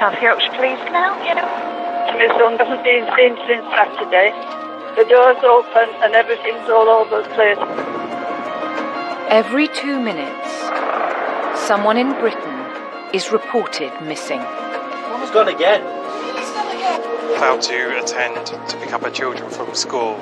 South Yorkshire Police, can I help you? My son hasn't been seen since Saturday. The door's open and everything's all over the place. Every 2 minutes, someone in Britain is reported missing. He's gone again. Failed to attend to pick up her children from school.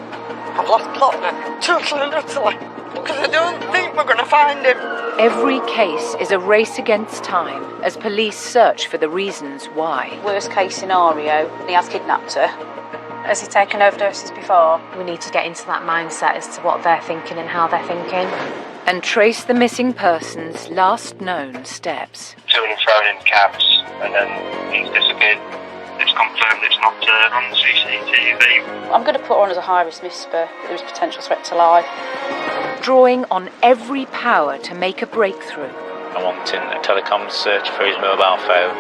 I've lost plot now, totally and utterly, because I don't think we're going to find him. Every case is a race against time as police search for the reasons why. Worst case scenario, he has kidnapped her. Has he taken overdoses before? We need to get into that mindset as to what they're thinking and how they're thinking. And trace the missing person's last known steps. To and fro in cabs, and then he's disappeared. It's confirmed it's not on the CCTV. I'm going to put her on as a high-risk whisper. There is potential threat to life. Drawing on every power to make a breakthrough. I'm wanting a telecom search for his mobile phone.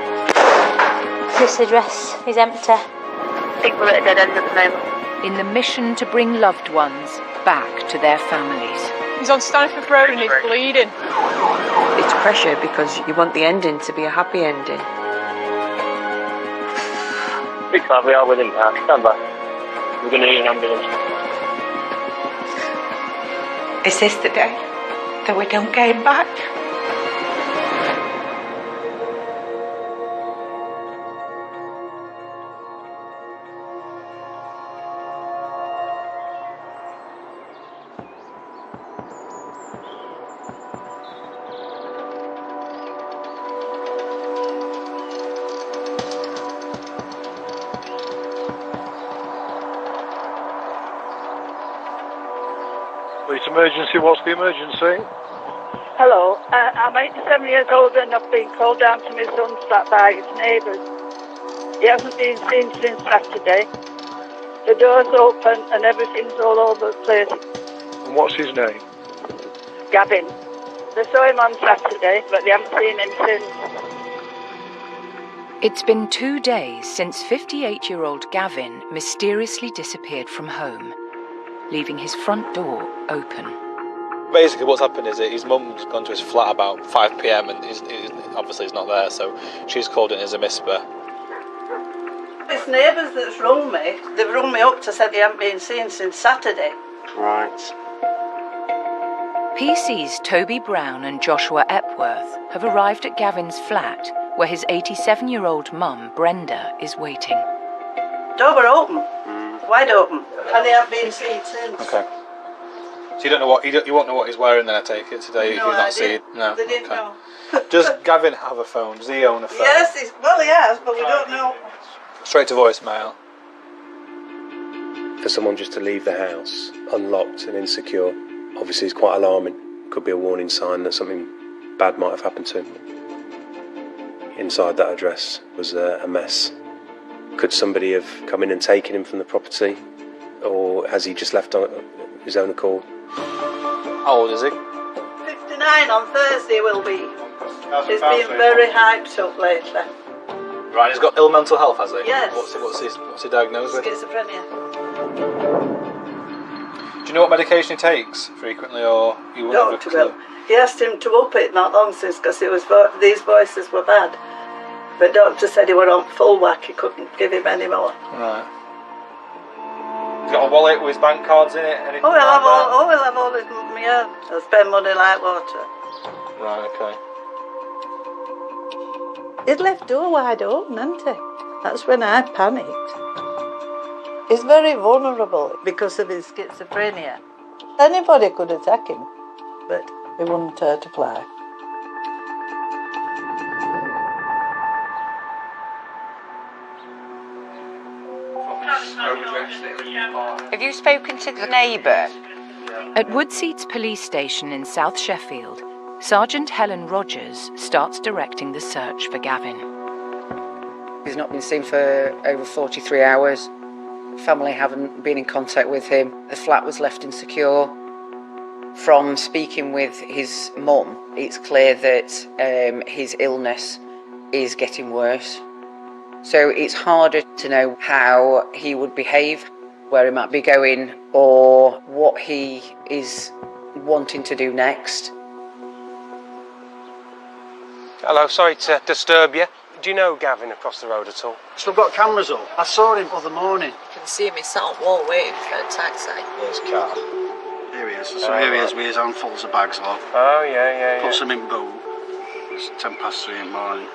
This address is empty. I think we're at a dead end at the moment. In the mission to bring loved ones back to their families. He's on Stanford Road and he's bleeding. It's pressure because you want the ending to be a happy ending. Big fan, we are with him now. Stand by. We're going to need an ambulance. Is this the day that we don't get him back? Police emergency, what's the emergency? Hello, I'm 87 years old and I've been called down to my son's flat by his neighbours. He hasn't been seen since Saturday. The door's open and everything's all over the place. And what's his name? Gavin. They saw him on Saturday, but they haven't seen him since. It's been 2 days since 58-year-old Gavin mysteriously disappeared from home, leaving his front door open. Basically what's happened is that his mum's gone to his flat about 5 p.m. and obviously he's not there, so she's called in as a whisper. His neighbours that's rung me, they've rung me up to say they haven't been seen since Saturday. Right. PC's Toby Brown and Joshua Epworth have arrived at Gavin's flat, where his 87-year-old mum, Brenda, is waiting. Door were open, wide open, and they haven't been seen since. Okay. So you don't know what you won't know what he's wearing then, I take it, today, if you've not seen. No, they didn't know. Does Gavin have a phone? Does he own a phone? Yes, he has, but we don't know. Straight to voicemail. For someone just to leave the house unlocked and insecure, obviously is quite alarming. Could be a warning sign that something bad might have happened to him. Inside that address was a mess. Could somebody have come in and taken him from the property, or has he just left on his own accord? How old is he? 59 on Thursday will be. He's been very hyped up lately. Right, he's got ill mental health, has he? Yes. What's he diagnosed with? Schizophrenia. Do you know what medication he takes frequently, or you wouldn't have a clue? He asked him to up it not long since because these voices were bad. But doctor said he were on full whack, he couldn't give him any more. Right. He's got a wallet with his bank cards in it? We'll have all his money, yeah. He'll spend money like water. Right, okay. He'd left door wide open, hadn't he? That's when I panicked. He's very vulnerable because of his schizophrenia. Anybody could attack him, but he wouldn't hurt a fly. Have you spoken to the neighbour? At Woodseats Police Station in South Sheffield, Sergeant Helen Rogers starts directing the search for Gavin. He's not been seen for over 43 hours. Family haven't been in contact with him. The flat was left insecure. From speaking with his mum, it's clear that his illness is getting worse. So it's harder to know how he would behave, where he might be going, or what he is wanting to do next. Hello, sorry to disturb you. Do you know Gavin across the road at all? Still got cameras up. I saw him other morning. You can see me sat on the wall waiting for a taxi. There's car. Here he is. So here he is with his handfuls of bags on. Oh, yeah. Puts them in boot. It's 3:10 in the morning.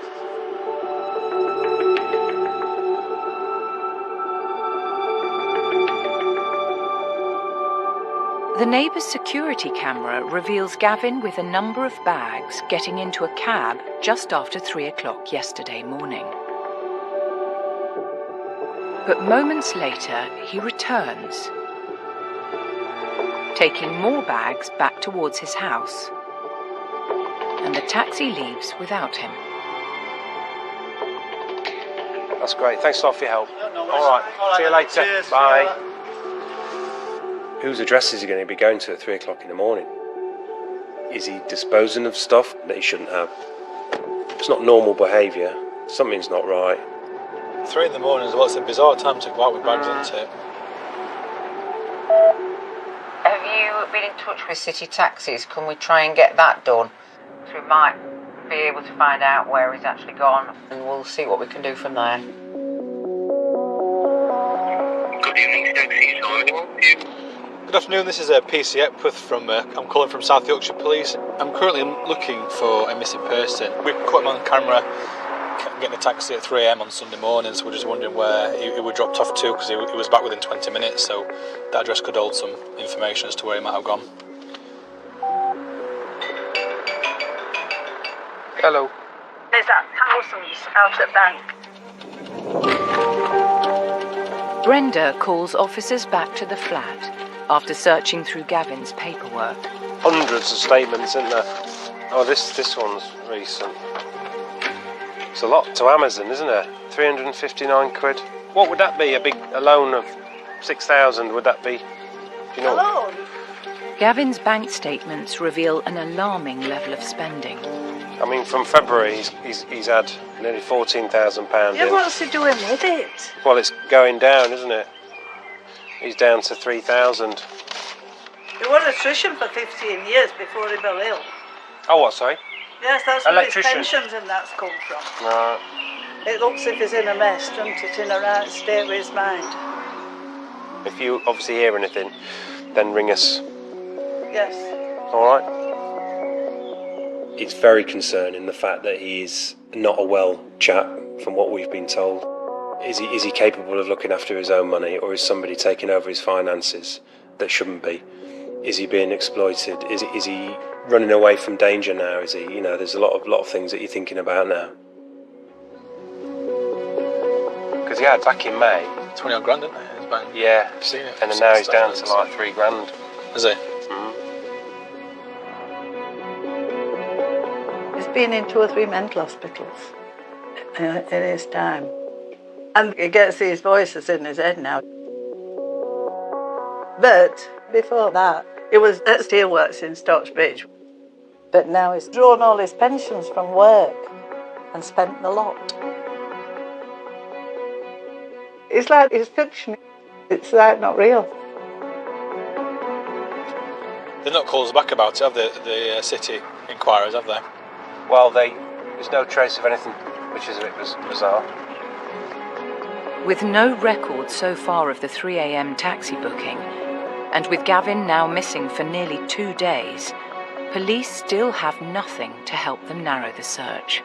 The neighbour's security camera reveals Gavin with a number of bags getting into a cab just after 3 o'clock yesterday morning. But moments later, he returns, taking more bags back towards his house. And the taxi leaves without him. That's great. Thanks a lot for your help. No worries. All right. See you later. Cheers. Bye. Whose address is he going to be going to at 3 o'clock in the morning? Is he disposing of stuff that he shouldn't have? It's not normal behaviour. Something's not right. 3 in the morning is what's a bizarre time to go out with bags, isn't it? Have you been in touch with City Taxis? Can we try and get that done? So we might be able to find out where he's actually gone, and we'll see what we can do from there. Good evening, taxis. How may I help you? Good afternoon, this is PC Epworth from, I'm calling from South Yorkshire Police. I'm currently looking for a missing person. We caught him on camera getting a taxi at 3 AM on Sunday morning, so we're just wondering where he was dropped off to, because he was back within 20 minutes, so that address could hold some information as to where he might have gone. Hello. There's that thousands out at bank. Brenda calls officers back to the flat after searching through Gavin's paperwork. Hundreds of statements, isn't there? Oh, this one's recent. It's a lot to Amazon, isn't it? 359 quid. What would that be? A loan of 6,000, would that be? Do you know? Hello. Gavin's bank statements reveal an alarming level of spending. I mean, from February, he's had nearly £14,000 Yeah, in. what's he doing with it? Well, it's going down, isn't it? He's down to 3,000. He was an electrician for 15 years before he fell ill. Oh, what, sorry? Yes, that's where his Electrician. pensions and that's come from. Right. It looks if he's in a mess, doesn't it, in a right state with his mind. If you obviously hear anything, then ring us. Yes. All right? It's very concerning, the fact that he is not a well chap, from what we've been told. Is he capable of looking after his own money, or is somebody taking over his finances that shouldn't be? Is he being exploited? Is he running away from danger now? Is he? You know, there's a lot of things that you're thinking about now. Because he had back in May 20 odd grand, didn't he? His bank. Yeah. I've seen it. And then now he's down to like 3 grand. Is he? He's been in 2 or 3 mental hospitals in his time. And he gets these voices in his head now. But before that, he was at Steelworks in Stocksbridge. But now he's drawn all his pensions from work and spent the lot. It's like it's fiction. It's like not real. They've not called us back about it, have they, the city inquiries, have they? Well, there's no trace of anything, which is a bit bizarre. With no record so far of the 3 AM taxi booking, and with Gavin now missing for nearly 2 days, police still have nothing to help them narrow the search.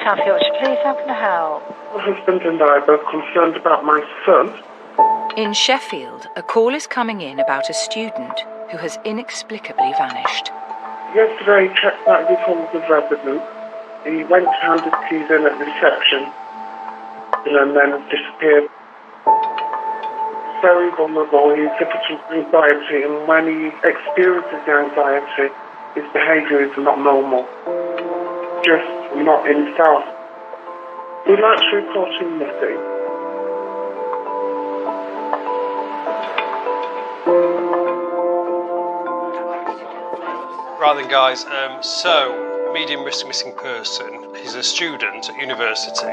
South Yorkshire Police, how can I help? My husband and I are both concerned about my son. In Sheffield, a call is coming in about a student who has inexplicably vanished. Yesterday he checked out his halls of residence. He went to hand his keys in at reception and then disappeared. Very vulnerable, he suffers from anxiety, and when he experiences the anxiety, his behaviour is not normal. Just not himself. We'd like to report him missing. Right then, guys. So, medium risk missing person. He's a student at university.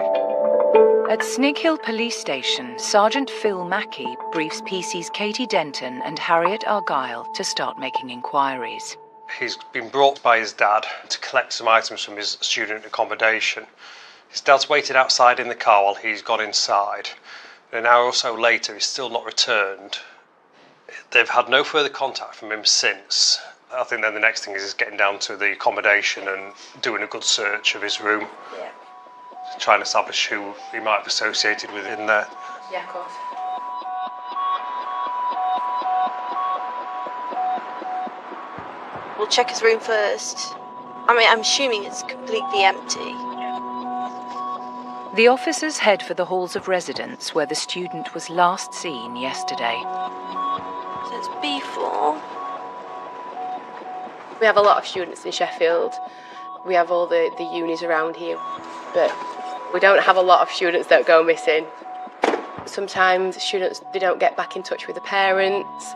At Snig Hill Police Station, Sergeant Phil Mackey briefs PC's Katie Denton and Harriet Argyle to start making inquiries. He's been brought by his dad to collect some items from his student accommodation. His dad's waited outside in the car while he's gone inside. An hour or so later, he's still not returned. They've had no further contact from him since. I think then the next thing is getting down to the accommodation and doing a good search of his room. Yeah. Trying to establish who he might have associated with in there. Yeah, of course. We'll check his room first. I mean, I'm assuming it's completely empty. The officers head for the halls of residence where the student was last seen yesterday. So it's B4. We have a lot of students in Sheffield. We have all the unis around here, but we don't have a lot of students that go missing. Sometimes students, they don't get back in touch with the parents.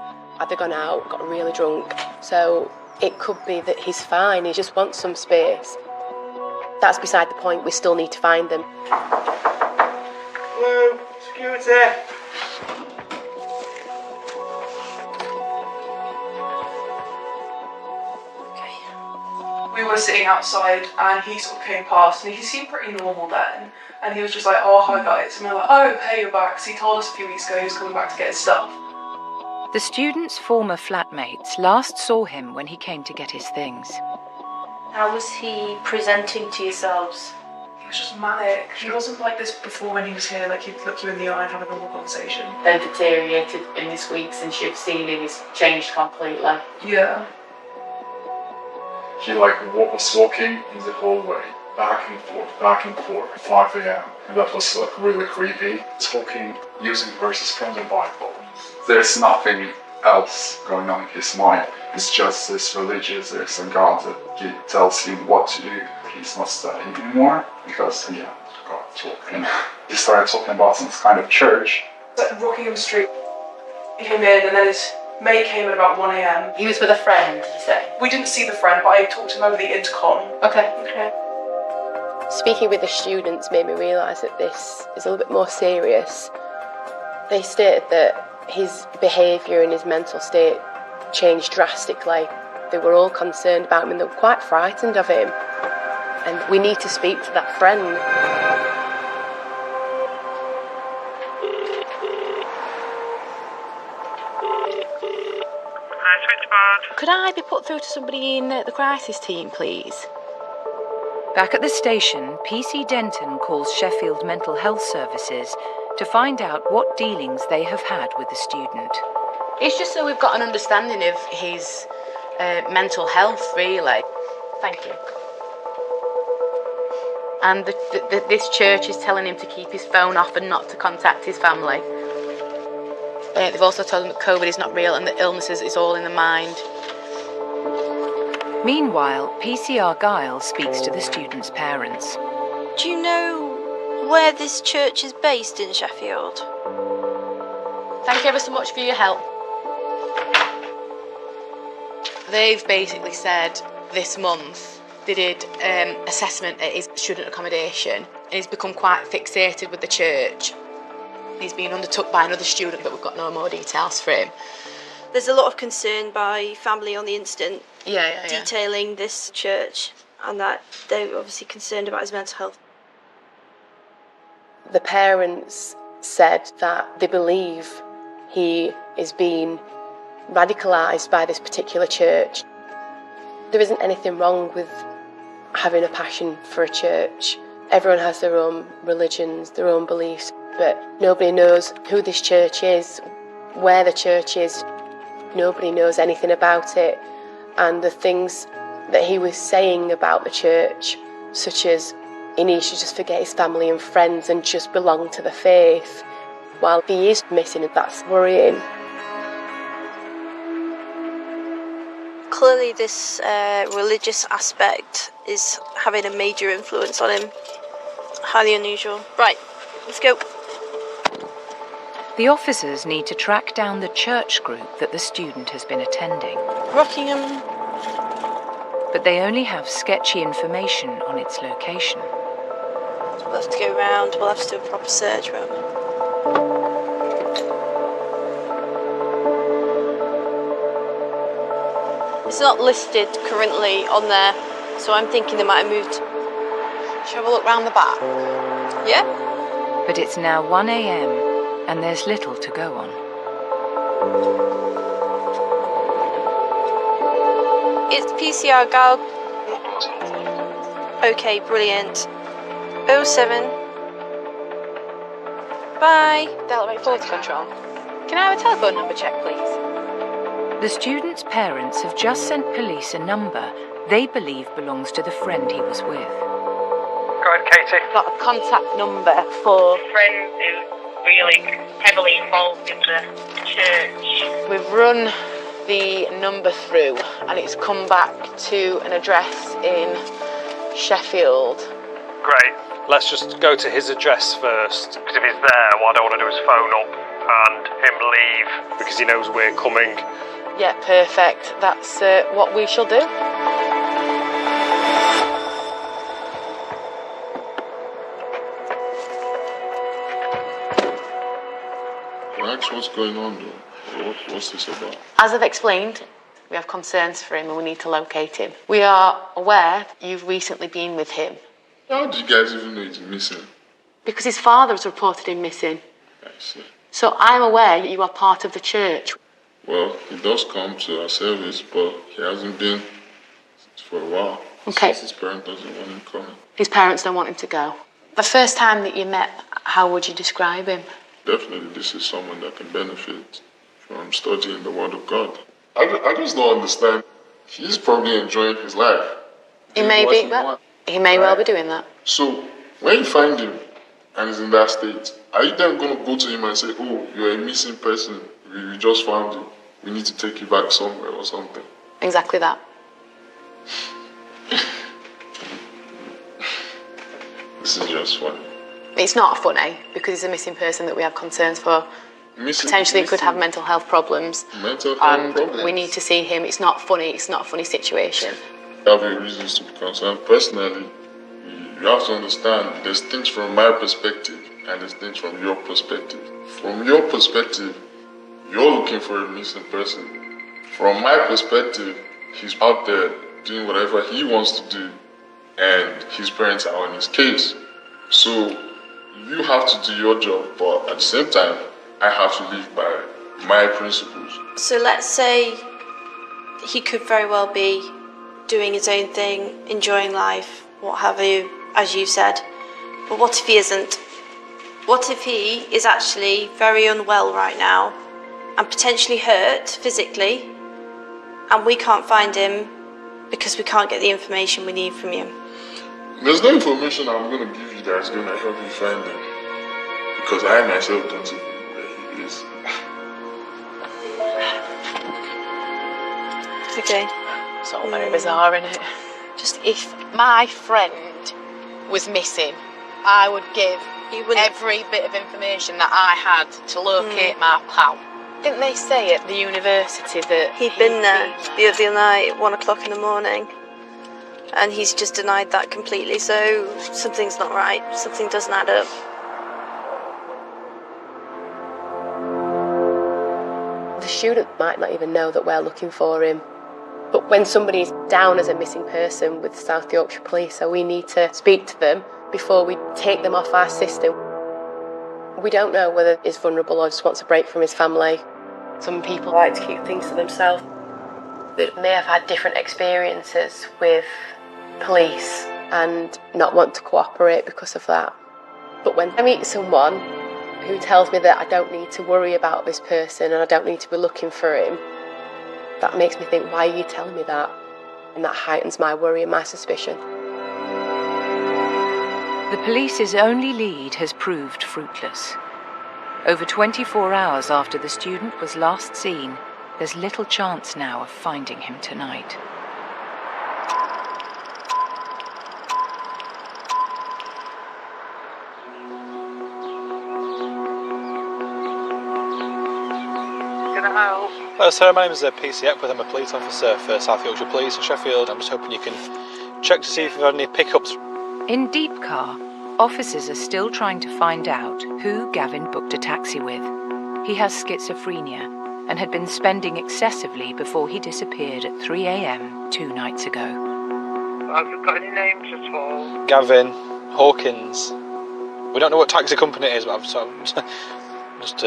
They've gone out, got really drunk. So it could be that he's fine, he just wants some space. That's beside the point, we still need to find them. Hello, security. We were sitting outside and he sort of came past and he seemed pretty normal then. And he was just like, oh, hi guys. And we were like, oh, hey, you're back. So he told us a few weeks ago he was coming back to get his stuff. The student's former flatmates last saw him when he came to get his things. How was he presenting to yourselves? He was just manic. He wasn't like this before when he was here, like he'd look you in the eye and have a normal conversation. Then deteriorated in this week since you've seen him, he's changed completely. Yeah. He was walking in the hallway, back and forth, at 5 a.m. And that was really creepy. Talking, using verses from the Bible. There's nothing else going on in his mind. It's just this religious, there's a God that he tells him what to do. He's not studying anymore because, again, God talking. He started talking about some kind of church. At Rockingham Street, he came in and then his mate came at about 1 a.m. He was with a friend, did you say? We didn't see the friend, but I talked to him over the intercom. Okay. Speaking with the students made me realise that this is a little bit more serious. They stated that his behaviour and his mental state changed drastically. They were all concerned about him and they were quite frightened of him. And we need to speak to that friend. Could I be put through to somebody in the crisis team, please? Back at the station, PC Denton calls Sheffield Mental Health Services to find out what dealings they have had with the student. It's just so we've got an understanding of his mental health, really. Thank you. And this church is telling him to keep his phone off and not to contact his family. They've also told him that COVID is not real and that illnesses is all in the mind. Meanwhile, PC Argyle speaks to the student's parents. Do you know where this church is based in Sheffield? Thank you ever so much for your help. They've basically said this month they did assessment at his student accommodation and he's become quite fixated with the church. He's been undertook by another student, but we've got no more details for him. There's a lot of concern by family on the instant Yeah. detailing this church and that they're obviously concerned about his mental health. The parents said that they believe he is being radicalised by this particular church. There isn't anything wrong with having a passion for a church. Everyone has their own religions, their own beliefs, but nobody knows who this church is, where the church is. Nobody knows anything about it. And the things that he was saying about the church, such as he needs to just forget his family and friends and just belong to the faith, while he is missing, that's worrying. Clearly this religious aspect is having a major influence on him. Highly unusual. Right, let's go. The officers need to track down the church group that the student has been attending. Rockingham but they only have sketchy information on its location. We'll have to go round, we'll have to do a proper search room. It's not listed currently on there, so I'm thinking they might have moved. Shall we have a look round the back? Yeah? But it's now 1 a.m. and there's little to go on. It's PCR gal. Okay, brilliant. 07. Bye. Delta 840 control. Can I have a telephone number check, please? The student's parents have just sent police a number they believe belongs to the friend he was with. Go ahead, Katie. Got a contact number for a friend who's really heavily involved in the church. We've run the number through and it's come back to an address in Sheffield. Great. Let's just go to his address first. Because if he's there, what I don't want to do is phone up and him leave because he knows we're coming. Yeah, perfect. That's what we shall do. What's going on though? What's this about? As I've explained, we have concerns for him and we need to locate him. We are aware you've recently been with him. How do you guys even know he's missing? Because his father has reported him missing. I see. So I'm aware you are part of the church. Well, he does come to our service, but he hasn't been for a while. Okay. Since his parents doesn't want him coming. His parents don't want him to go. The first time that you met, how would you describe him? Definitely, this is someone that can benefit from studying the Word of God. I just don't understand. He's probably enjoying his life. He may well be doing that. So, when you find him and he's in that state, are you then going to go to him and say, oh, you're a missing person, we just found you, we need to take you back somewhere or something? Exactly that. This is just funny. It's not funny because he's a missing person that we have concerns for. Potentially could have mental health problems. Mental health problems? We need to see him. It's not funny. It's not a funny situation. I have reasons to be concerned. Personally, you have to understand there's things from my perspective and there's things from your perspective. From your perspective, you're looking for a missing person. From my perspective, he's out there doing whatever he wants to do and his parents are on his case. So you have to do your job, but at the same time, I have to live by my principles. So let's say he could very well be doing his own thing, enjoying life, what have you, as you said. But what if he isn't? What if he is actually very unwell right now and potentially hurt physically and we can't find him because we can't get the information we need from you? There's no information I'm going to give you that's going to help you find him. Because I myself don't even know where he is. Okay. It's all very bizarre, isn't it? Just if my friend was missing, I would give every bit of information that I had to locate my pal. Didn't they say at the university that he'd been there the other night at 1 o'clock in the morning? And he's just denied that completely, so something's not right. Something doesn't add up. The student might not even know that we're looking for him. But when somebody's down as a missing person with South Yorkshire Police, so we need to speak to them before we take them off our system. We don't know whether he's vulnerable or just wants a break from his family. Some people like to keep things to themselves. They may have had different experiences with police and not want to cooperate because of that. But when I meet someone who tells me that I don't need to worry about this person and I don't need to be looking for him, that makes me think, why are you telling me that? And that heightens my worry and my suspicion. The police's only lead has proved fruitless. Over 24 hours after the student was last seen, there's little chance now of finding him tonight. Can I help? Hello, sir. My name is PC Epworth. I'm a police officer for South Yorkshire Police in Sheffield. I'm just hoping you can check to see if you've had any pickups. In Deepcar, officers are still trying to find out who Gavin booked a taxi with. He has schizophrenia and had been spending excessively before he disappeared at 3 a.m. 2 nights ago. Have you got any names at all? Gavin Hawkins. We don't know what taxi company it is, but I'm just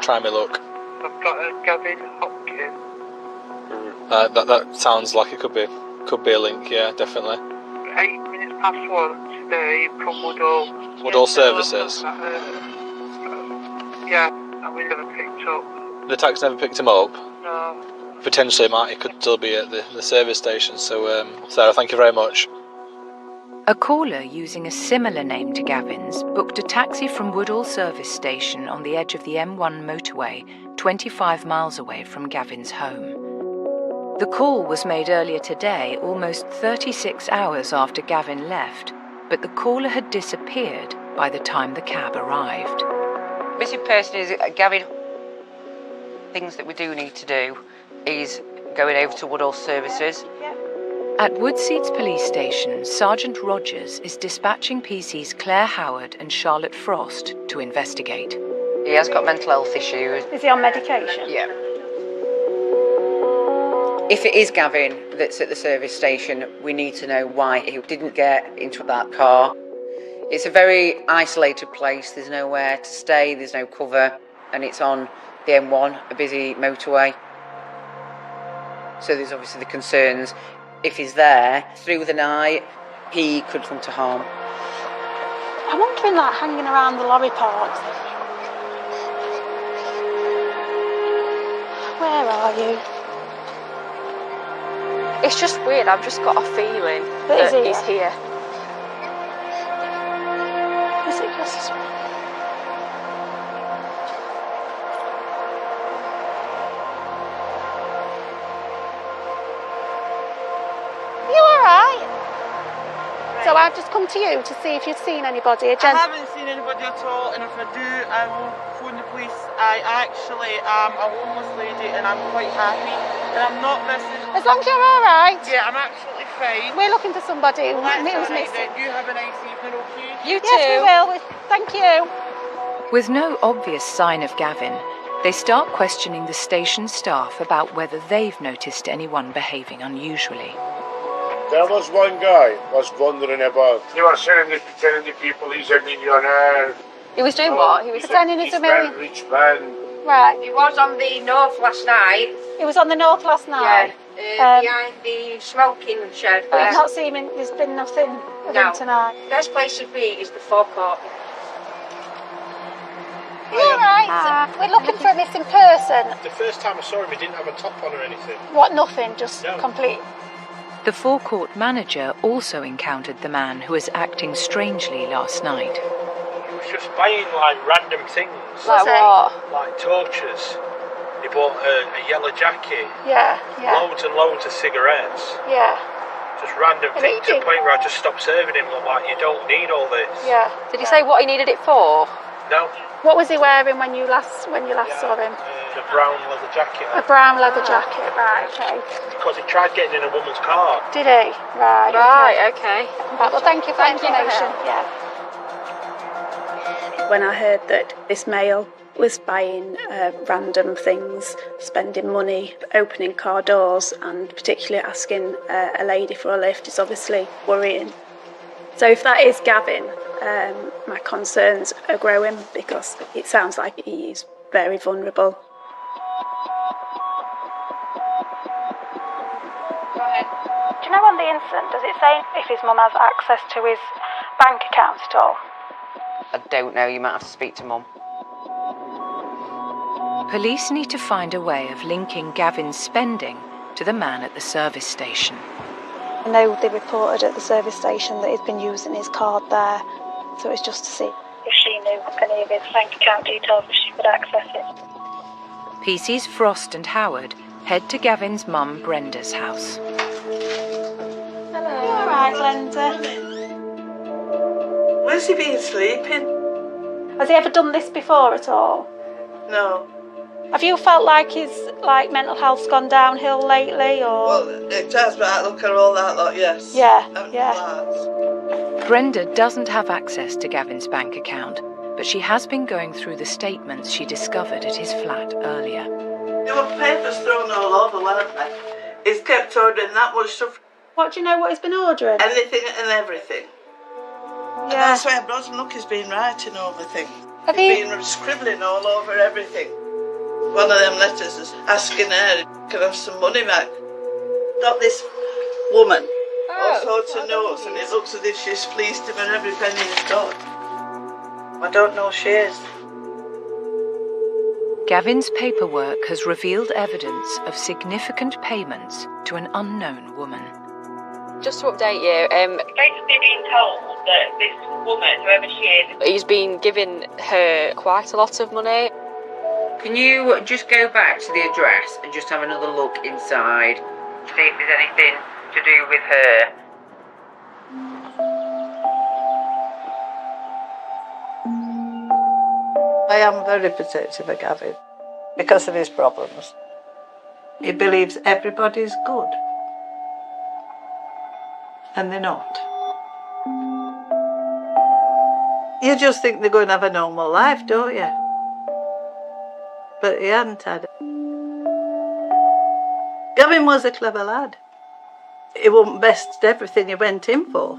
trying my luck. I've got a Gavin Hopkins. That sounds like it could be a link. Yeah, definitely. 8 minutes past 1 today from Woodall. Woodall Services. Yeah, and we never picked up. The taxi never picked him up. No. Potentially, it could still be at the service station. So, Sarah, thank you very much. A caller using a similar name to Gavin's booked a taxi from Woodall service station on the edge of the M1 motorway, 25 miles away from Gavin's home. The call was made earlier today, almost 36 hours after Gavin left, but the caller had disappeared by the time the cab arrived. Missing person is Gavin. Things that we do need to do is going over to Woodall Services. At Woodseats Police Station, Sergeant Rogers is dispatching PC's Claire Howard and Charlotte Frost to investigate. He has got mental health issues. Is he on medication? Yeah. If it is Gavin that's at the service station, we need to know why he didn't get into that car. It's a very isolated place. There's nowhere to stay, there's no cover, and it's on the M1, a busy motorway. So there's obviously the concerns. If he's there through the night, he could come to harm. I'm wondering, like, hanging around the lorry parks. Where are you? It's just weird, I've just got a feeling that he's here. Is it just... You alright? So I've just come to you to see if you've seen anybody. I haven't seen anybody at all, and if I do, I will phone the police. I actually am a homeless lady, and I'm quite happy, and I'm not missing. As long as you're alright. Yeah, I'm absolutely fine. We're looking for somebody Well, that's who's all right, missing. then. You have a nice evening, okay? You too. Yes, we will. Thank you. With no obvious sign of Gavin, they start questioning the station staff about whether they've noticed anyone behaving unusually. There was one guy was wandering about. He was telling the people he's a millionaire. He was doing what? He was pretending he's a million. Rich man. Right. He was on the north last night. He was on the north last night. Behind the smoking shed. We've not seen him. There's been nothing of him tonight. Best place to be is the forecourt. You alright? We're looking for a missing person. The first time I saw him, he didn't have a top on or anything. What? Nothing. Just complete. The forecourt manager also encountered the man who was acting strangely last night. He was just buying like random things. Like what? Like torches. He bought a yellow jacket. Yeah. Loads and loads of cigarettes. Yeah. Just random things to the point where I just stopped serving him. I'm like, you don't need all this. Yeah. Did he say what he needed it for? No. What was he wearing when you last saw him? A brown leather jacket. A brown leather jacket. Right. Okay. Because he tried getting in a woman's car. Did he? Right. Right. Okay. Right, well, thank you for the information. Yeah. When I heard that this male was buying random things, spending money, opening car doors, and particularly asking a lady for a lift, is obviously worrying. So if that is Gavin, my concerns are growing because it sounds like he is very vulnerable. Do you know on the incident, does it say if his mum has access to his bank account at all? I don't know, you might have to speak to Mum. Police need to find a way of linking Gavin's spending to the man at the service station. I know they reported at the service station that he's been using his card there, so it's just to see if she knew any of his bank account details, if she could access it. PC's Frost and Howard head to Gavin's mum Brenda's house. Hello. You alright, Glenda? Where's he been sleeping? Has he ever done this before at all? No. Have you felt like his mental health's gone downhill lately, or? Well, it has, but I look at all that lot, yes. Yeah, And yeah. flats. Brenda doesn't have access to Gavin's bank account, but she has been going through the statements she discovered at his flat earlier. There were papers thrown all over, weren't there? He's kept ordering that much stuff. What do you know what he's been ordering? Anything and everything. Yeah. And that's why Brother Look has been writing over things. Have He's you? been scribbling all over everything. One of them letters is asking her, can I have some money back? Got this woman, all sorts of notes, and it looks as if she's fleeced him and every penny he's got. I don't know she is. Gavin's paperwork has revealed evidence of significant payments to an unknown woman. Just to update you, Basically being told that this woman, whoever she is, he's been giving her quite a lot of money. Can you just go back to the address and just have another look inside? See if there's anything to do with her. I am very protective of Gavin because of his problems. He believes everybody's good. And they're not. You just think they're going to have a normal life, don't you? But he hadn't had it. Gavin was a clever lad. He wouldn't best everything he went in for.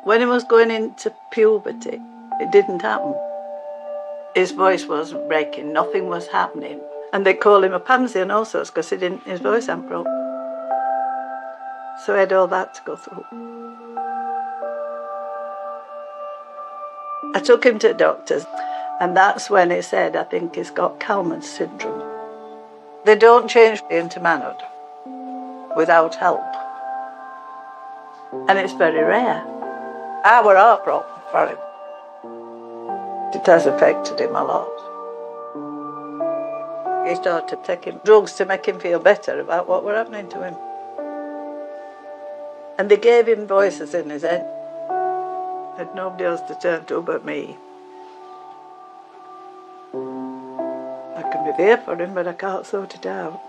When he was going into puberty, it didn't happen. His voice wasn't breaking, nothing was happening. And they call him a pansy and all sorts because his voice hadn't broke. So he had all that to go through. I took him to the doctors, and that's when he said, I think he's got Kalman's syndrome. They don't change into manhood without help. And it's very rare. I were heartbroken for him. It has affected him a lot. He started taking drugs to make him feel better about what were happening to him. And they gave him voices in his head. Had nobody else to turn to but me. I can be there for him, but I can't sort it out.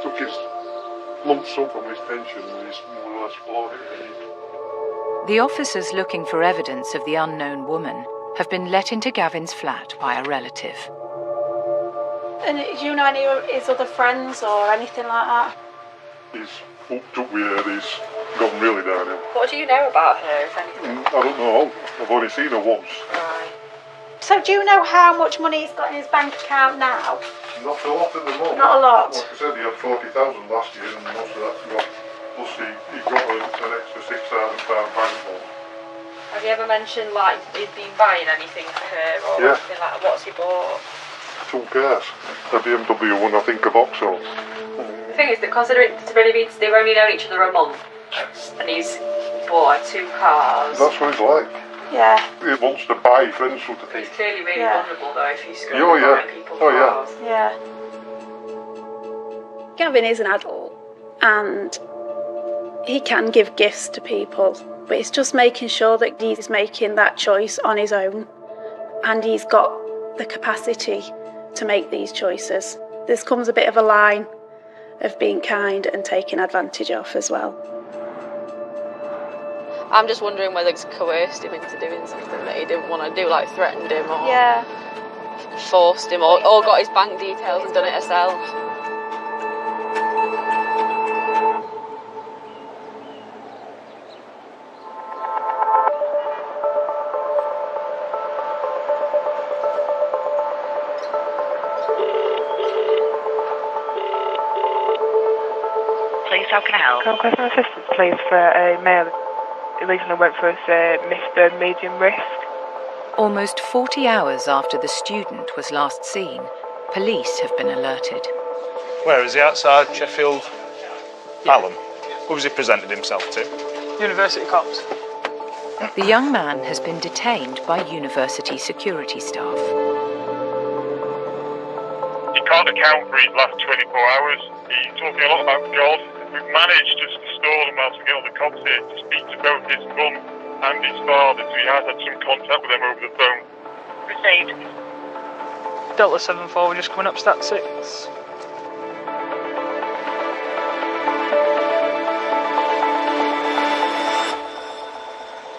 Took his lump sum from his pension and he's more or less bought it. The officers looking for evidence of the unknown woman have been let into Gavin's flat by a relative. And do you know any of his other friends or anything like that? He's hooked up with her, he's gone really downhill. What do you know about her, if anything? I don't know, I've only seen her once. Right. So do you know how much money he's got in his bank account now? Not a lot at the moment. Not a lot. Like I said, he had 40,000 last year and most of that's gone. Plus he got an extra £6,000 bank loan. Have you ever mentioned, like, he'd been buying anything for her or Yeah. anything like that? What's he bought? Two cars. A BMW one, I think, a Vauxhall. The thing is that considering they've only known each other a month and he's bought 2 cars. That's what he's like. Yeah. He wants to buy friends sort of thing. He's clearly really vulnerable though if he's going Oh, to yeah. buy people's Oh, yeah. cars. Yeah. Gavin is an adult and he can give gifts to people, but it's just making sure that he's making that choice on his own and he's got the capacity to make these choices. There comes a bit of a line of being kind and taking advantage of as well. I'm just wondering whether it's coerced him into doing something that he didn't want to do, like threatened him or forced him or got his bank details and done it herself. please, how can I help? Can I request an assistance, please, for a male who recently went for his Mr. Medium Risk? Almost 40 hours after the student was last seen, police have been alerted. Where is he? Outside Sheffield? Hallam. Who was he presented himself to? University cops. The young man has been detained by university security staff. He can't account for his last 24 hours. He's talking a lot about God. We've managed just to stall him whilst we get all the cops here to speak to both his mum and his father, so he has had some contact with them over the phone. Received. Delta 74, we're just coming up stat 6.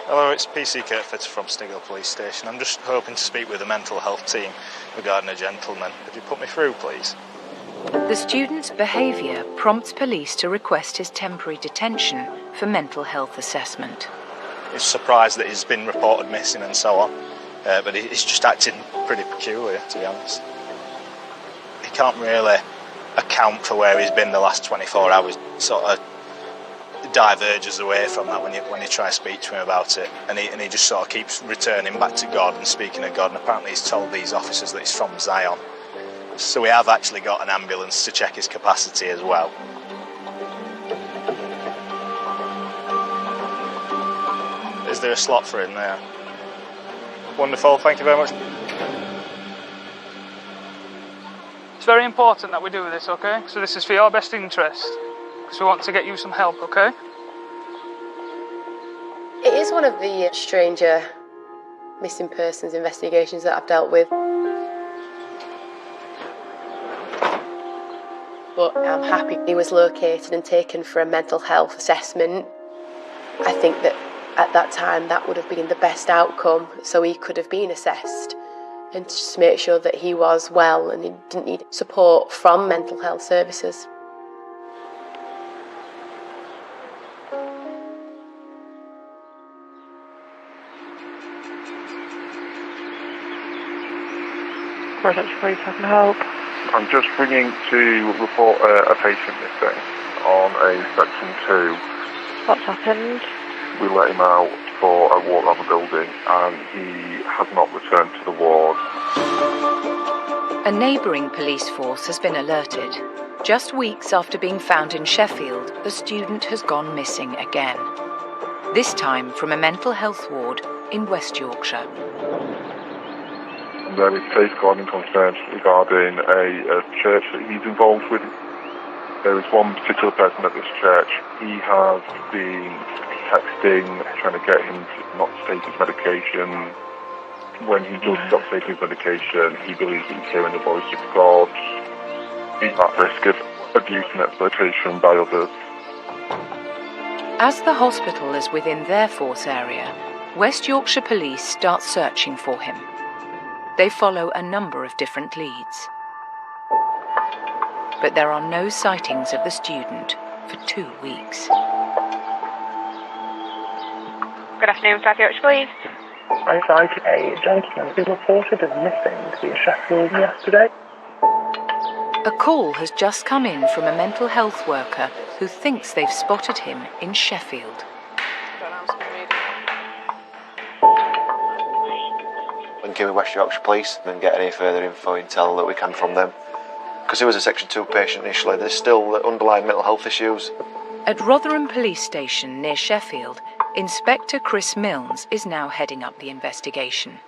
Hello, it's PC Kirkford from Sniggle Police Station. I'm just hoping to speak with the mental health team regarding a gentleman. Could you put me through, please? The student's behaviour prompts police to request his temporary detention for mental health assessment. He's surprised that he's been reported missing and so on, but he's just acting pretty peculiar, to be honest. He can't really account for where he's been the last 24 hours, sort of diverges away from that when you try to speak to him about it, and he just sort of keeps returning back to God and speaking of God, and apparently he's told these officers that he's from Zion. So we have actually got an ambulance to check his capacity as well. Is there a slot for him there? Wonderful, thank you very much. It's very important that we do this, okay? So this is for your best interest, because we want to get you some help, okay? It is one of the stranger missing persons investigations that I've dealt with. But I'm happy he was located and taken for a mental health assessment. I think that at that time that would have been the best outcome, so he could have been assessed and just make sure that he was well and he didn't need support from mental health services. Residential Police, how can I help? I'm just ringing to report a patient missing on a section 2. What's happened? We let him out for a walk around the building and he has not returned to the ward. A neighbouring police force has been alerted. Just weeks after being found in Sheffield, the student has gone missing again. This time from a mental health ward in West Yorkshire. There is safeguarding concerns regarding a church that he's involved with. There is one particular person at this church. He has been texting, trying to get him to not take his medication. When he does stop taking his medication, he believes that he's hearing the voice of God. He's at risk of abuse and exploitation by others. As the hospital is within their force area, West Yorkshire Police start searching for him. They follow a number of different leads. But there are no sightings of the student for 2 weeks. Good afternoon, South Yorkshire Police. I found a gentleman who reported as missing to Sheffield yesterday. A call has just come in from a mental health worker who thinks they've spotted him in Sheffield. Linking with West Yorkshire Police and get any further info intel that we can from them. Because he was a Section 2 patient initially, there's still underlying mental health issues. At Rotherham Police Station near Sheffield, Inspector Chris Milnes is now heading up the investigation.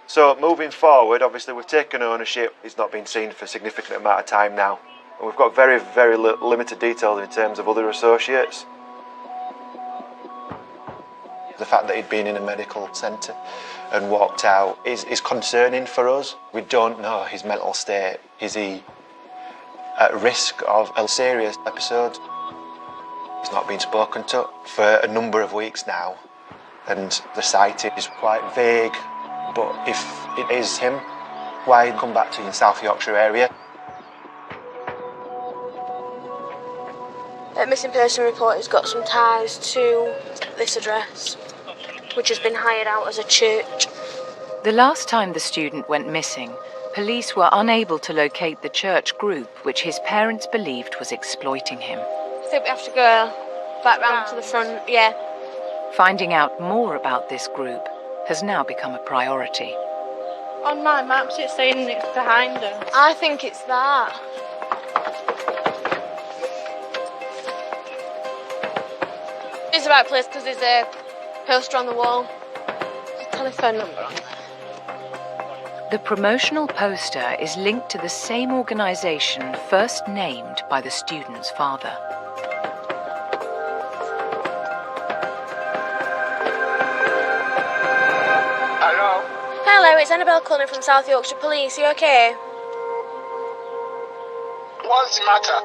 So moving forward, obviously we've taken ownership. He's not been seen for a significant amount of time now. And we've got very, very limited details in terms of other associates. The fact that he'd been in a medical centre and walked out is concerning for us. We don't know his mental state. Is he at risk of a serious episode? He's not been spoken to for a number of weeks now, and the sighting is quite vague. But if it is him, why come back to the South Yorkshire area? A missing person report has got some ties to this address, which has been hired out as a church. The last time the student went missing, police were unable to locate the church group which his parents believed was exploiting him. I think we have to go back round to the front, yeah. Finding out more about this group has now become a priority. On my maps it's saying it's behind us. I think it's that. It's the right place because there's a poster on the wall. There's a telephone number on there. The promotional poster is linked to the same organisation first named by the student's father. Hello? Hello, it's Annabelle calling from South Yorkshire Police. You okay? What's the matter?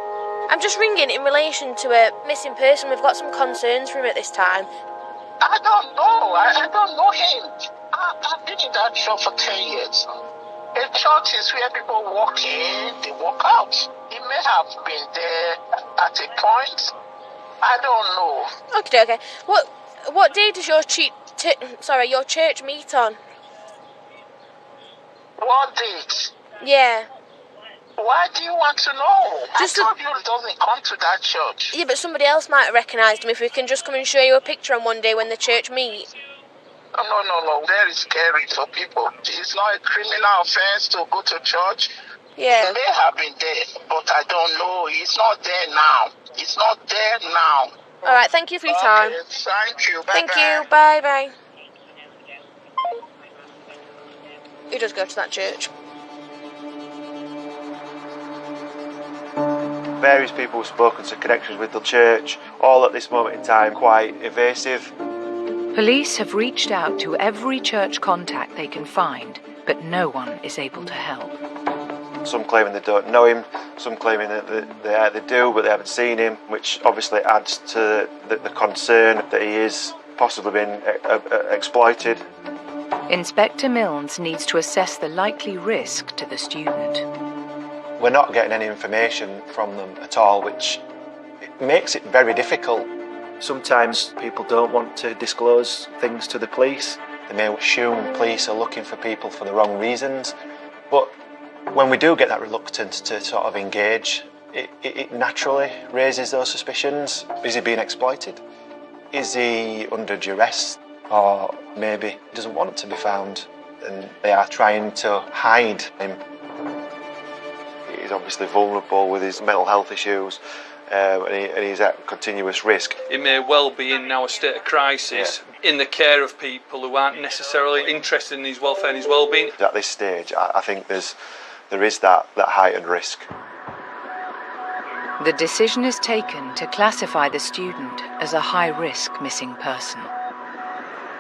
I'm just ringing in relation to a missing person. We've got some concerns for him at this time. I don't know. I don't know him. I've been in that shop for 10 years. A church is where people walk in, they walk out. He may have been there at a point. I don't know. Okay. What day does your church meet on? What date? Yeah. Why do you want to know? Just I told you it doesn't come to that church. Yeah, but somebody else might have recognised him if we can just come and show you a picture on one day when the church meet. No. Very scary for people. It's not a criminal offence to go to church. Yeah. He may have been there, but I don't know. He's not there now. He's not there now. All right, thank you for your time. Thank you. Bye-bye. Thank you. Bye. Who does go to that church? Various people have spoken to connections with the church, all at this moment in time quite evasive. Police have reached out to every church contact they can find, but no one is able to help. Some claiming they don't know him, some claiming that they do but they haven't seen him, which obviously adds to the concern that he is possibly being exploited. Inspector Milnes needs to assess the likely risk to the student. We're not getting any information from them at all, which makes it very difficult. Sometimes people don't want to disclose things to the police. They may assume police are looking for people for the wrong reasons. But when we do get that reluctance to sort of engage, it naturally raises those suspicions. Is he being exploited? Is he under duress? Or maybe he doesn't want to be found and they are trying to hide him. He's obviously vulnerable with his mental health issues. And he's at continuous risk. He may well be in now a state of crisis, in the care of people who aren't necessarily interested in his welfare and his well-being. At this stage, I think there is that heightened risk. The decision is taken to classify the student as a high-risk missing person.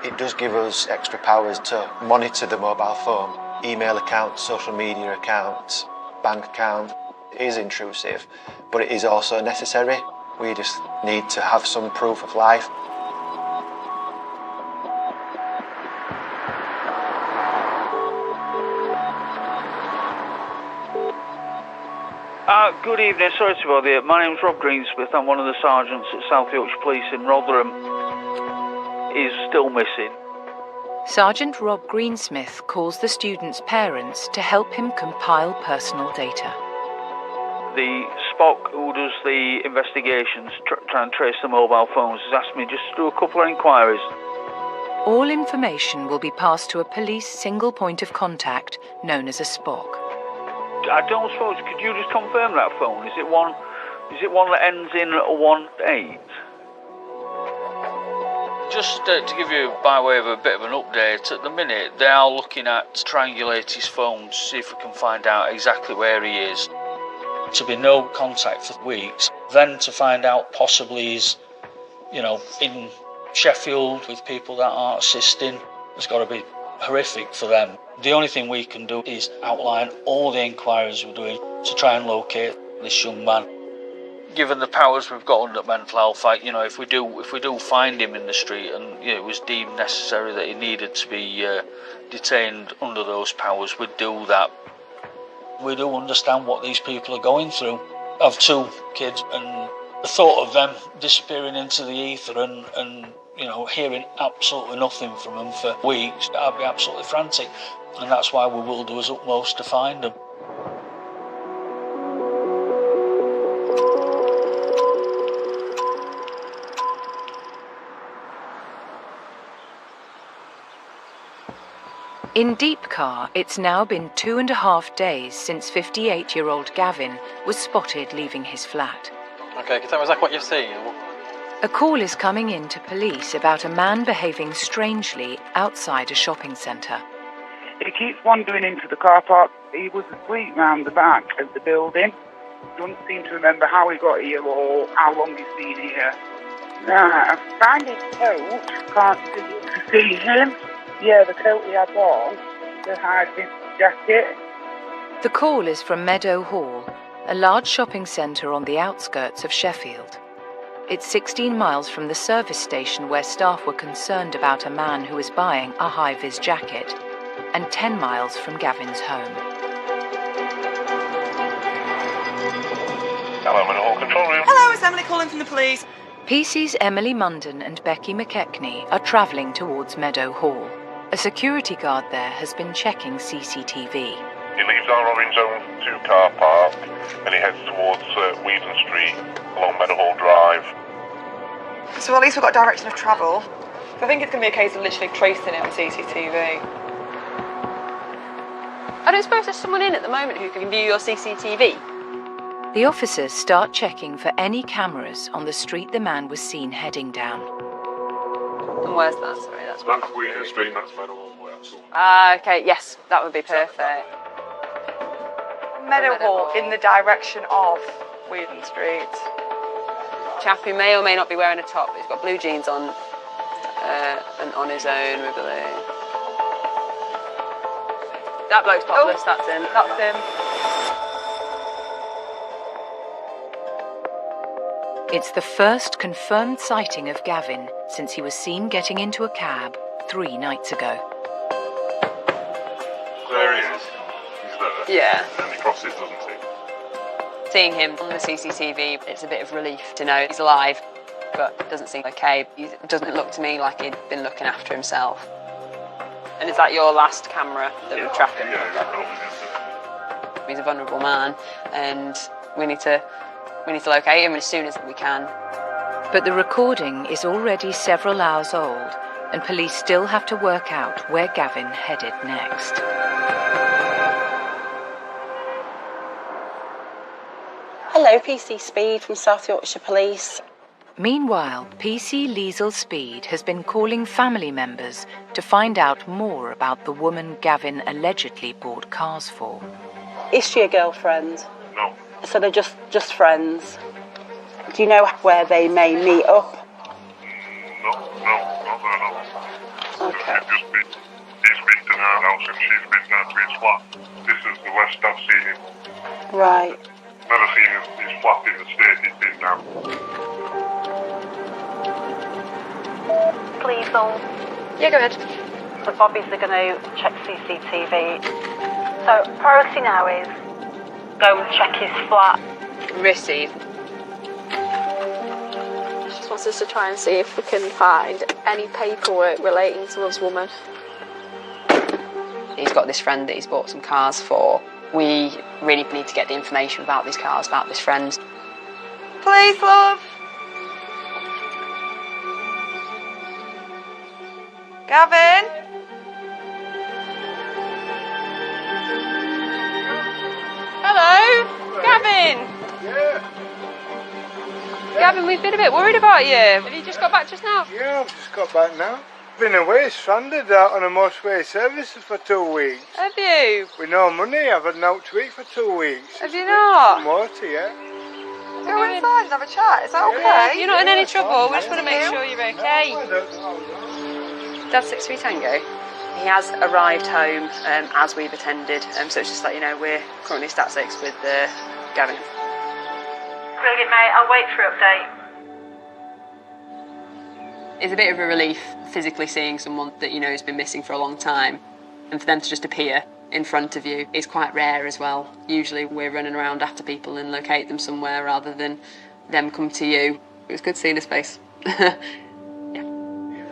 It does give us extra powers to monitor the mobile phone, email accounts, social media accounts, bank account. It is intrusive, but it is also necessary. We just need to have some proof of life. Good evening, sorry to bother you. My name's Rob Greensmith. I'm one of the sergeants at South Yorkshire Police in Rotherham. He's still missing. Sergeant Rob Greensmith calls the student's parents to help him compile personal data. The Spock who does the investigations, try and trace the mobile phones, has asked me just to do a couple of inquiries. All information will be passed to a police single point of contact known as a Spock. I don't suppose, could you just confirm that phone? Is it one that ends in 18? Just to give you by way of a bit of an update, at the minute they are looking at triangulate his phone to see if we can find out exactly where he is. To be no contact for weeks, then to find out possibly he's, in Sheffield with people that aren't assisting, it's got to be horrific for them. The only thing we can do is outline all the inquiries we're doing to try and locate this young man. Given the powers we've got under mental health, if we do find him in the street and it was deemed necessary that he needed to be detained under those powers, we'd do that. We do understand what these people are going through. I have two kids, and the thought of them disappearing into the ether and hearing absolutely nothing from them for weeks, I'd be absolutely frantic. And that's why we will do his utmost to find them. In Deepcar, it's now been 2.5 days since 58-year-old Gavin was spotted leaving his flat. Okay, can you tell me exactly what you've seen? A call is coming in to police about a man behaving strangely outside a shopping centre. He keeps wandering into the car park. He was asleep round the back of the building. Doesn't seem to remember how he got here or how long he's been here. I found his coat. Can't seem to see him. Yeah, the coat he had on, the high-vis jacket. The call is from Meadow Hall, a large shopping centre on the outskirts of Sheffield. It's 16 miles from the service station where staff were concerned about a man who was buying a high-vis jacket, and 10 miles from Gavin's home. Hello, Meadow Hall Control Room. Hello, it's Emily calling from the police. PC's Emily Munden and Becky McKechnie are travelling towards Meadow Hall. A security guard there has been checking CCTV. He leaves our orange zone 2 car park and he heads towards Wheaton Street along Meadow Hall Drive. So at least we've got direction of travel. I think it's going to be a case of literally tracing it on CCTV. I don't suppose there's someone in at the moment who can view your CCTV? The officers start checking for any cameras on the street the man was seen heading down. And where's that? Sorry, that's Wheaton Street, that's Meadow Hall. Okay, yes, that would be perfect. Meadow Hall in the direction of Wheaton Street. Chap who may or may not be wearing a top, but he's got blue jeans on and on his own with blue. That bloke's topless, that's him. That's him. It's the first confirmed sighting of Gavin since he was seen getting into a cab 3 nights ago. There he is. He's there. Yeah. And he crosses, doesn't he? Seeing him on the CCTV, it's a bit of relief to know he's alive, but it doesn't seem okay. It doesn't look to me like he'd been looking after himself. And is that your last camera that we're tracking? Yeah, he's a vulnerable man, and we need to locate him as soon as we can. But the recording is already several hours old, and police still have to work out where Gavin headed next. Hello, PC Speed from South Yorkshire Police. Meanwhile, PC Liesl Speed has been calling family members to find out more about the woman Gavin allegedly bought cars for. Is she a girlfriend? No. So they're just friends. Do you know where they may meet up? No, not that I know. Okay. He's been to our house and she's been down to his flat. This is the west I've seen him. Right. Never seen his flat in the state he's been now. Please don't. Yeah, go ahead. So Bobby's going to check CCTV. So priority now is go and check his flat. Receive. She just wants us to try and see if we can find any paperwork relating to this woman. He's got this friend that he's bought some cars for. We really need to get the information about these cars, about this friend. Please, love. Gavin? Hello? Gavin? Yeah. Gavin, we've been a bit worried about you. Have you just got back just now? Yeah, I've just got back now. Been away, stranded out on a motorway services for 2 weeks. Have you? With no money, I've had no to eat for 2 weeks. Have you not? Water, yeah. Go inside and have a chat. Is that Yeah, okay? you're not in any trouble. We fine. just want to make sure you're okay. No, I don't know. Dad's 6 Tango. He has arrived home as we've attended, so it's just like, you know, we're currently stat 6 with Gavin. Brilliant, mate. I'll wait for update. It's a bit of a relief physically seeing someone that you know has been missing for a long time, and for them to just appear in front of you is quite rare as well. Usually we're running around after people and locate them somewhere rather than them come to you. It was good seeing his face.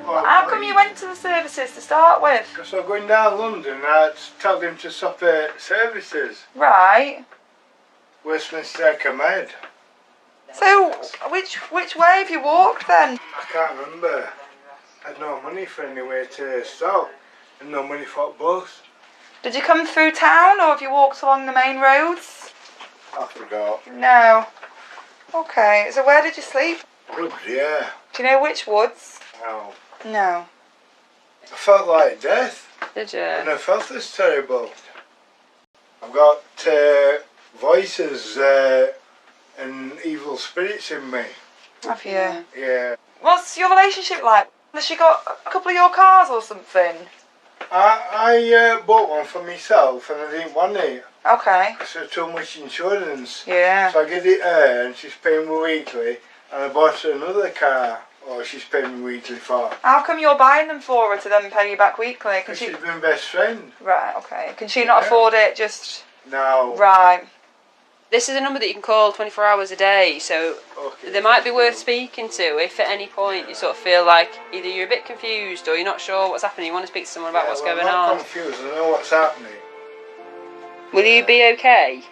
How come you went to the services to start with? Because I'm going down London, I told him to stop at services. Right. Westminster Comed. So, which way have you walked then? I can't remember. I had no money for anywhere to stop and no money for a bus. Did you come through town or have you walked along the main roads? I forgot. No. Okay, so where did you sleep? Woods, yeah. Do you know which woods? No. No. I felt like death. Did you? And I felt this terrible. I've got voices and evil spirits in me. Have you? Yeah. What's your relationship like? Has she got a couple of your cars or something? I bought one for myself and I didn't want it. Okay. Because there's too much insurance. Yeah. So I give it her and she's paying me weekly. And I bought her another car, or she's paying me weekly for. How come you're buying them for her to then pay you back weekly? Because she's been best friend. Right, okay. Can she not afford it? Just... No. Right. This is a number that you can call 24 hours a day, so they might be worth speaking to if at any point you sort of feel like either you're a bit confused or you're not sure what's happening, you want to speak to someone about what's going I'm not on. confused, I know what's happening. Will you be okay?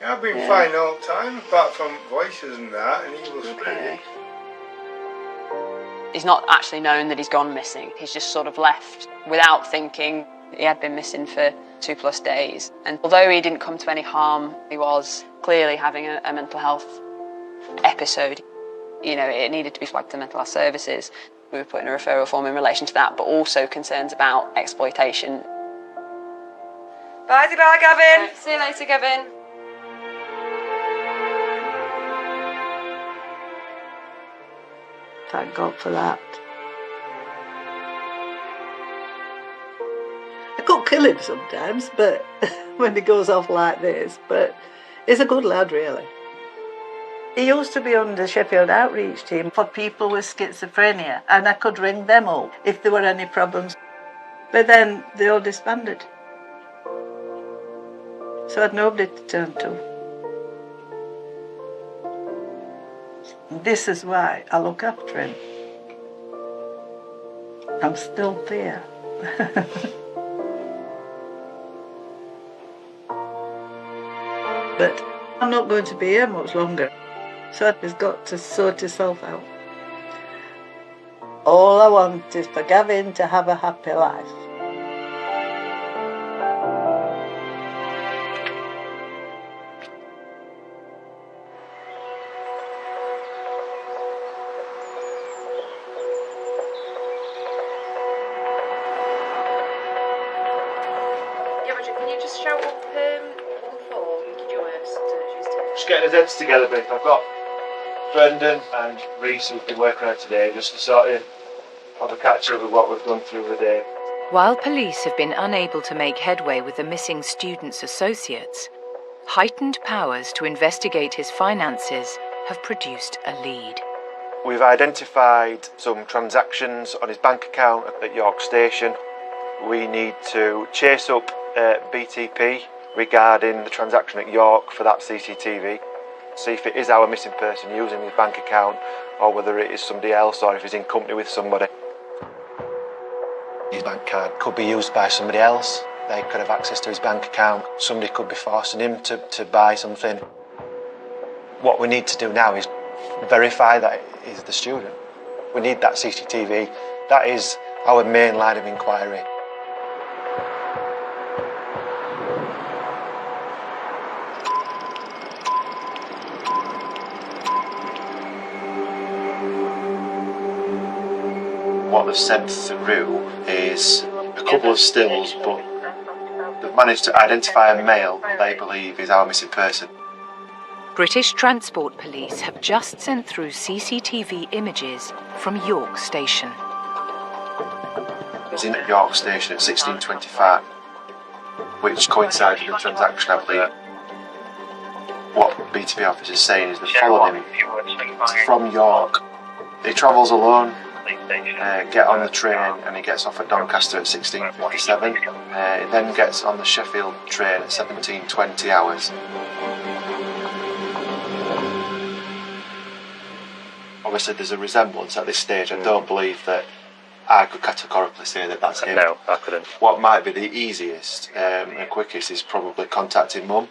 Yeah, I've been fine all the time, apart from voices and that, and evil spirits. He's not actually known that he's gone missing. He's just sort of left without thinking. He had been missing for 2+ days. And although he didn't come to any harm, he was clearly having a mental health episode. You know, it needed to be flagged to mental health services. We were putting a referral form in relation to that, but also concerns about exploitation. Bye, Gavin. Right, see you later, Gavin. Thank God for that. I could kill him sometimes, but when he goes off like this, but he's a good lad, really. He used to be on the Sheffield Outreach team for people with schizophrenia, and I could ring them up if there were any problems. But then they all disbanded. So I had nobody to turn to. This is why I look after him. I'm still there. But I'm not going to be here much longer. So he's got to sort himself out. All I want is for Gavin to have a happy life. Just getting the heads together, but I've got Brendan and Reese who've been working on it today just to sort of have a catch up with what we've done through the day. While police have been unable to make headway with the missing student's associates, heightened powers to investigate his finances have produced a lead. We've identified some transactions on his bank account at York Station. We need to chase up BTP regarding the transaction at York for that CCTV, see if it is our missing person using his bank account or whether it is somebody else or if he's in company with somebody. His bank card could be used by somebody else. They could have access to his bank account. Somebody could be forcing him to buy something. What we need to do now is verify that he's the student. We need that CCTV. That is our main line of inquiry. What they've sent through is a couple of stills, but they've managed to identify a male they believe is our missing person. British Transport Police have just sent through CCTV images from York Station. He's in at York Station at 16:25, which coincided with the transaction, I believe. What BTP officers saying is they followed him from York. He travels alone. Get on the train and he gets off at Doncaster at 16:57. He then gets on the Sheffield train at 17:20 hours. Obviously there's a resemblance at this stage. I don't believe that I could categorically say that that's him. No, I couldn't. What might be the easiest and quickest is probably contacting Mum.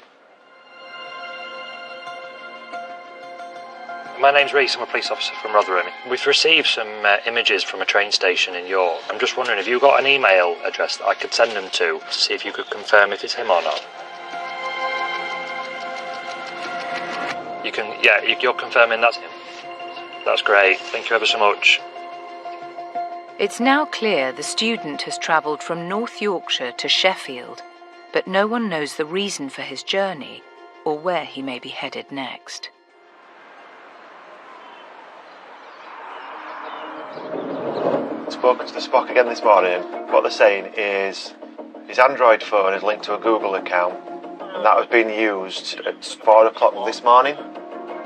My name's Reese, I'm a police officer from Rotherham. We've received some images from a train station in York. I'm just wondering if you've got an email address that I could send them to see if you could confirm if it's him or not. You can, yeah, you're confirming that's him? That's great. Thank you ever so much. It's now clear the student has travelled from North Yorkshire to Sheffield, but no one knows the reason for his journey or where he may be headed next. Spoken to the Spock again this morning. What they're saying is his Android phone is linked to a Google account, and that was being used at 4 o'clock this morning.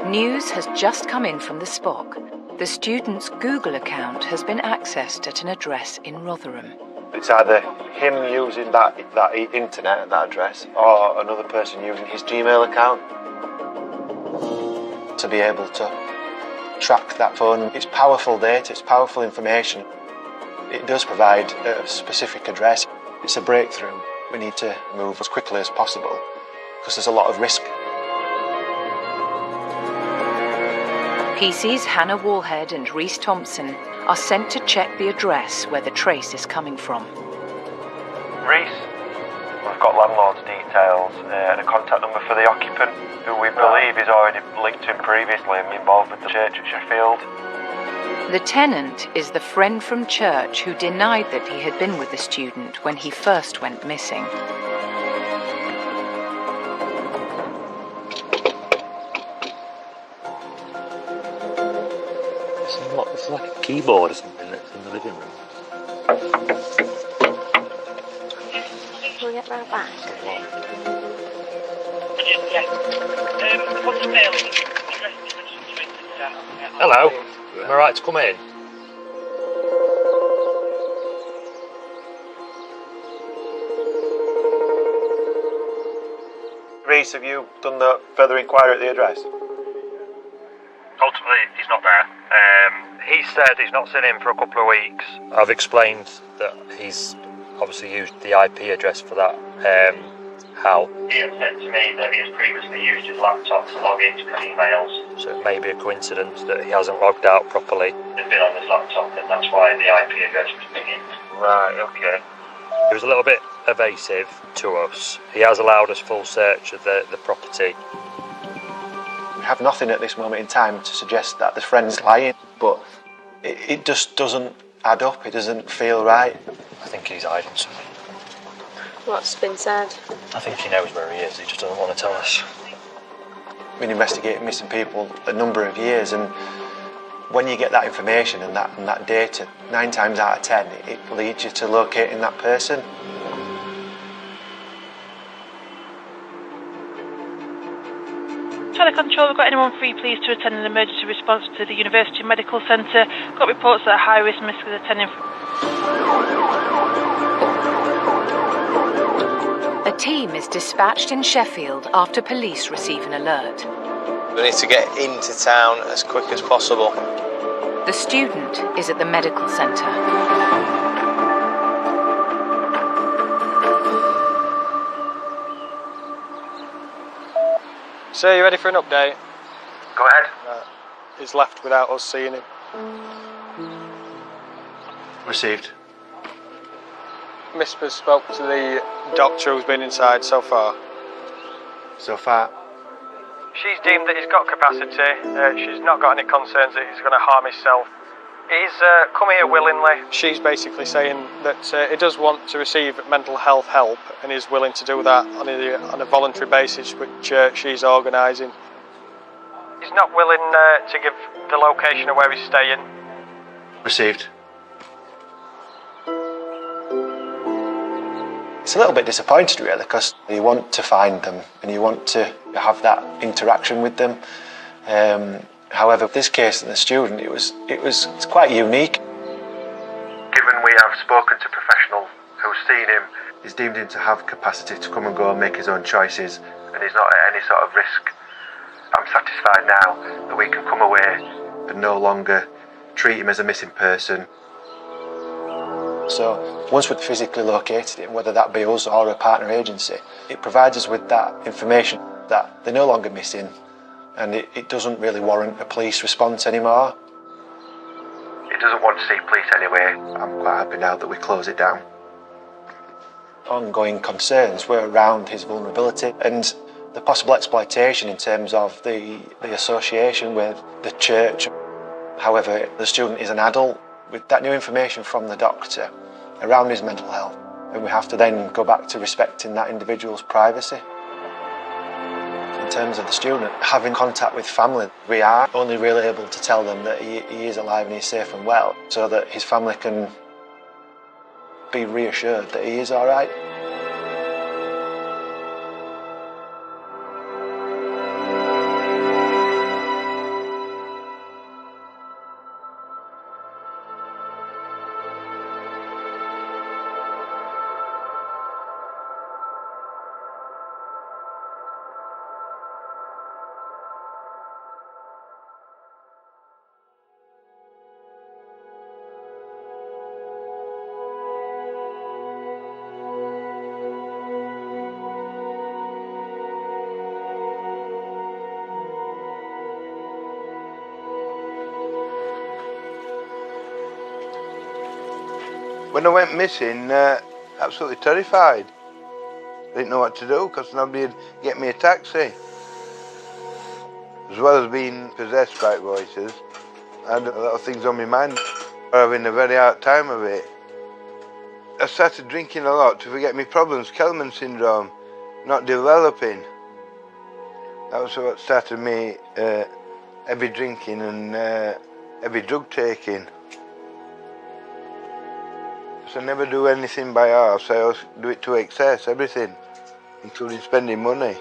News has just come in from the Spock. The student's Google account has been accessed at an address in Rotherham. It's either him using that internet at that address or another person using his Gmail account to be able to track that phone. It's powerful data, it's powerful information. It does provide a specific address. It's a breakthrough. We need to move as quickly as possible because there's a lot of risk. PC's Hannah Wallhead and Rhys Thompson are sent to check the address where the trace is coming from. Rhys, we've got landlord's details and a contact number for the occupant, who we believe is already linked to him previously and involved with the church at Sheffield. The tenant is the friend from church who denied that he had been with the student when he first went missing. It's like a keyboard or something that's in the living room. Can we get round back? Hello. Am I right to come in? Rhys, have you done the further inquiry at the address? Ultimately, he's not there. He said he's not seen him for a couple of weeks. I've explained that he's obviously used the IP address for that. How? He had said to me that he has previously used his laptop to log into his emails. So it may be a coincidence that he hasn't logged out properly. They've been on his laptop, and that's why the IP address was pinging. Right, okay. He was a little bit evasive to us. He has allowed us full search of the property. We have nothing at this moment in time to suggest that the friend's lying, but it just doesn't add up. It doesn't feel right. I think he's hiding something. What's been said? I think he knows where he is, he just doesn't want to tell us. We've been investigating missing people a number of years, and when you get that information and that data, 9 times out of 10, it leads you to locating that person. Telecontrol, we've got anyone free, please, to attend an emergency response to the University Medical Centre. Got reports that a high-risk risk is attending. A team is dispatched in Sheffield after police receive an alert. We need to get into town as quick as possible. The student is at the medical centre. Sir, you ready for an update? Go ahead. He's left without us seeing him. Received. Miss spoke to the doctor who's been inside so far. So far? She's deemed that he's got capacity. She's not got any concerns that he's going to harm himself. He's come here willingly. She's basically saying that he does want to receive mental health help and is willing to do that on a voluntary basis, which she's organising. He's not willing to give the location of where he's staying. Received. It's a little bit disappointed, really, because you want to find them and you want to have that interaction with them. However, this case and the student, it's quite unique. Given we have spoken to a professional who's seen him, he's deemed him to have capacity to come and go and make his own choices, and he's not at any sort of risk. I'm satisfied now that we can come away and no longer treat him as a missing person. So once we've physically located him, whether that be us or a partner agency, it provides us with that information that they're no longer missing, and it doesn't really warrant a police response anymore. He doesn't want to see police anyway. I'm quite happy now that we close it down. Ongoing concerns were around his vulnerability and the possible exploitation in terms of the association with the church. However, the student is an adult with that new information from the doctor around his mental health, and we have to then go back to respecting that individual's privacy. In terms of the student having contact with family, we are only really able to tell them that he is alive and he's safe and well, so that his family can be reassured that he is all right. When I went missing, absolutely terrified. Didn't know what to do because nobody would get me a taxi. As well as being possessed by voices, I had a lot of things on my mind. I was having a very hard time of it. I started drinking a lot to forget my problems, Kelman syndrome, not developing. That was what started me heavy drinking and heavy drug taking. So I never do anything by half, I always do it to excess, everything, including spending money.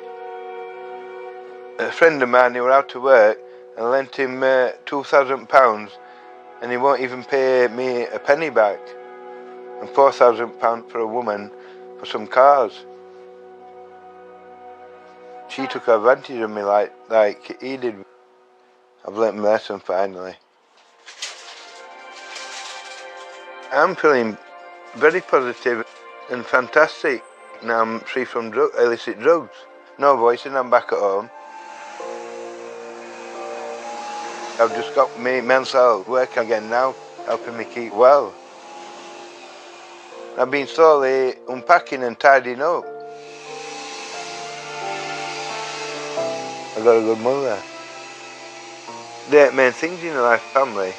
A friend of mine, he was out to work, and I lent him £2,000 and he won't even pay me a penny back. And £4,000 for a woman for some cars. She took advantage of me like he did. I've learnt my lesson finally. I'm feeling very positive and fantastic. Now I'm free from illicit drugs. No voicing, I'm back at home. I've just got my mental health working again now, helping me keep well. I've been slowly unpacking and tidying up. I've got a good mother. The main things in life, family.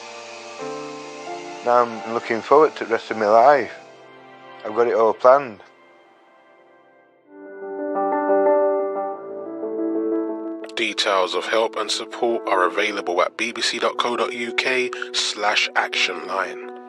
Now I'm looking forward to the rest of my life. I've got it all planned. Details of help and support are available at bbc.co.uk/actionline.